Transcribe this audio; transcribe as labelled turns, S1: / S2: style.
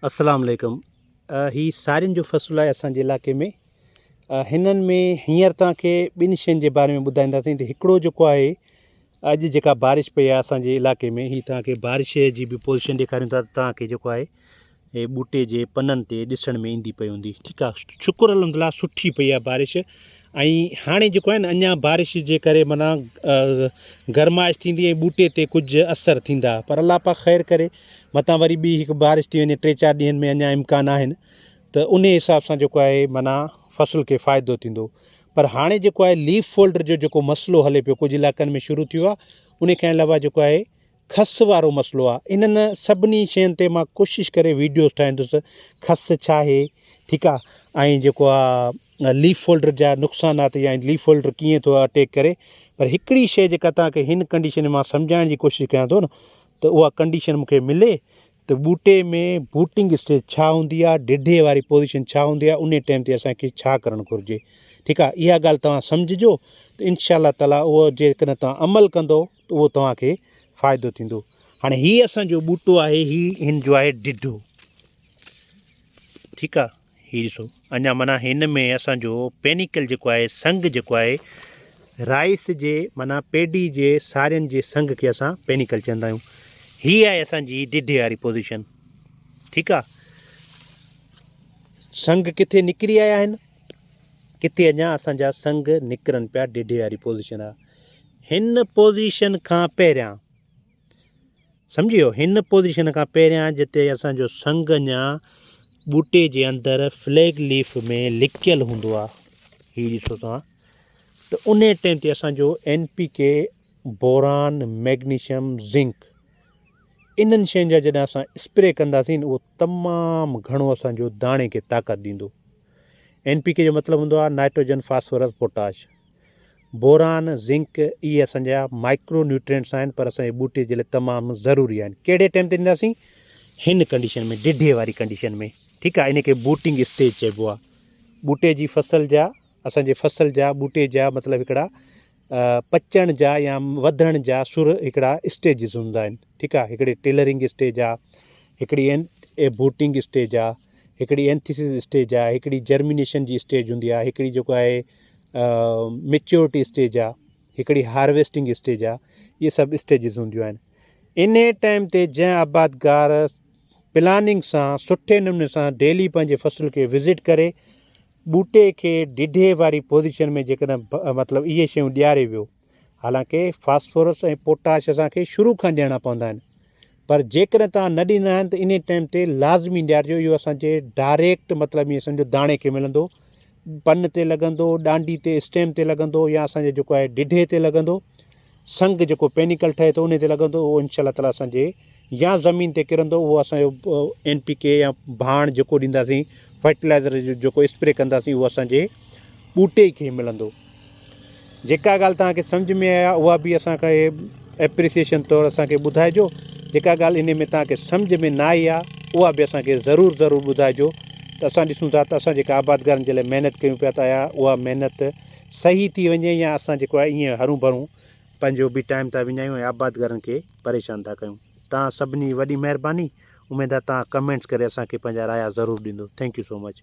S1: अस्सलाम वालेकुम। ही सारियुनि जो फ़सुलु आहे असांजे इलाइक़े में। हिननि में हींअर तव्हांखे ॿिनि शयुनि जे बारे में ॿुधाईंदासीं त हिकिड़ो जेको आहे अॼु जेका बारिश पई आहे असांजे इलाइक़े में, ही तव्हांखे बारिश जी बि पोज़ीशन ॾेखारियूं था त तव्हांखे जेको आहे हे ॿूटे जे पननि ते ॾिसण में ईंदी पई हूंदी। ठीकु आहे, शुकुर अल्हम्दुलिल्लाह सुठी पई आहे बारिश। ऐं हाणे जेको आहे न अञा बारिश जे करे माना गरमाइश थींदी ऐं ॿूटे ते कुझु असरु थींदा, पर अलाह पाक ख़ैरु करे मतां वरी ॿी हिकु बारिश थी वञे, 3-4 ॾींहंनि में अञा इम्कान आहिनि त उन हिसाब सां जेको आहे माना फ़सुल खे फ़ाइदो थींदो। पर हाणे जेको आहे लीफ फोल्डर जो जेको मसइलो हले पियो, कुझु इलाइक़नि में शुरू थियो आहे, उन खां अलावा जेको आहे खस वारो मसइलो आहे। इन्हनि सभिनी शयुनि ते मां कोशिशि करे वीडियोस ठाहींदुसि, खस छा आहे, ठीकु आहे, ऐं जेको आहे लीफ फोल्डर जा नुक़सानात या लीफ फोल्डर कीअं थो अटैक करे। पर हिकिड़ी शइ जेका तव्हांखे हिन कंडीशन में मां सम्झाइण जी कोशिशि कयां थो न, त उहा कंडीशन मूंखे मिले त ॿूटे में बूटिंग स्टेज छा हूंदी आहे, ढिढे वारी पोज़ीशन छा हूंदी आहे, उन टाइम ते असांखे छा करणु घुरिजे। ठीकु आहे, इहा ॻाल्हि तव्हां सम्झिजो त इनशा अल्लाह ताला उहो जेकॾहिं तव्हां अमल कंदो त उहो तव्हांखे फ़ाइदो थींदो। हाणे हीअ असांजो ॿूटो आहे, हिन जो आहे ढिढो। ठीकु आहे, हीअ ॾिसो अञा माना हिन में असांजो पेनिकल जेको आहे, संग जेको आहे राइस जे माना पेडी जे सारियुनि जे संग खे असां पेनिकल चवंदा आहियूं। हीअ आहे असांजी ढिढे वारी पोज़ीशन। ठीकु आहे, संग किथे निकिरी आया आहिनि, किथे अञा असांजा संग निकिरनि पिया, ढिढे वारी पोज़ीशन आहे। हिन पोज़ीशन खां पहिरियां सम्झी वियो, हिन पोज़ीशन खां पहिरियां जिते असांजो संग अञा ॿूटे जे अंदरि फ्लैग लीफ में लिकियलु हूंदो आहे, हीअ ॾिसो तव्हां, त उन टाइम ते असांजो NPK, बोरान, मैग्नीशियम, ज़िंक, इन्हनि शयुनि जा जॾहिं असां स्प्रे कंदासीं उहो तमामु घणो असांजो दाणे खे ताक़त ॾींदो। NPK जो मतिलबु हूंदो आहे nitrogen, phosphorus, potash. Boron, zinc, इहे असांजा माइक्रो न्यूट्रिएंट्स आहिनि, पर असांजे ॿूटे जे लाइ तमामु ज़रूरी आहिनि। कहिड़े टाइम ते ॾींदासीं? हिन कंडीशन में, ढिढे वारी कंडीशन में। ठीकु आहे, इनखे बूटिंग स्टेज चइबो आहे। ॿूटे जी फसल जा, असांजे फसल जा ॿूटे जा मतिलबु हिकिड़ा पचण जा या वधण जा सुर हिकिड़ा स्टेजिस हूंदा आहिनि। ठीकु आहे, हिकिड़ी टेलरिंग स्टेज आहे, हिकिड़ी बूटिंग स्टेज आहे, हिकिड़ी एंथीसिस स्टेज आहे, हिकिड़ी जर्मिनेशन जी स्टेज हूंदी आहे, हिकिड़ी जेको आहे मेच्योरिटी स्टेज आहे, हिकिड़ी हार्वेस्टिंग स्टेज आहे। इहे सभु स्टेजिस हूंदियूं आहिनि। इन टाइम ते जंहिं आबादगार प्लानिंग सां सुठे नमूने सां डेली पंहिंजे फसल खे विज़िट करे ॿूटे खे ढिढे वारी पोज़ीशन में जेकॾहिं मतिलबु इहे शयूं ॾियारे वियो, हालांकि फास्फोरस ऐं पोटाश असांखे शुरू खां ॾियणा पवंदा आहिनि, पर जेकॾहिं तव्हां न ॾींदा आहिनि त इन टाइम ते लाज़मी ॾियारिजो। इहो असांजे डायरेक्ट मतिलबु ईअं सम्झो दाणे खे मिलंदो, पन ते लॻंदो, डांडी ते, स्टेम ते लॻंदो, या असांजे जेको आहे ढिढे ते लॻंदो, संग जेको पेनिकल ठहे थो उन ते लॻंदो, उहो इनशा अल्लाह ताला असांजे या ज़मीन ते किरंदो, उहो असांजो NPK या भाण जेको ॾींदासीं, फर्टिलाइज़र जेको स्प्रे कंदासीं, उहो असांजे ॿूटे खे मिलंदो। जेका ॻाल्हि तव्हांखे सम्झ में आहे उहा बि असांखे एप्रिसिएशन तौरु असांखे ॿुधाइजो। जेका ॻाल्हि इन में तव्हांखे सम्झ में न आई आहे उहा बि असांखे ज़रूरु ॿुधाइजो, त असां ॾिसूं था त असां जेका आबादगारनि जे लाइ महिनत कयूं पिया था, उहा महिनत सही थी वञे, या असां जेको आहे ईअं हरू भरूं पंहिंजो बि टाइम था विञायूं ऐं आबादगारनि खे परेशान था कयूं। तव्हां सभिनी वॾी महिरबानी। उमेदु आहे तव्हां कमेंट्स करे असांखे पंहिंजा राया ज़रूरु ॾींदो। Thank you so much.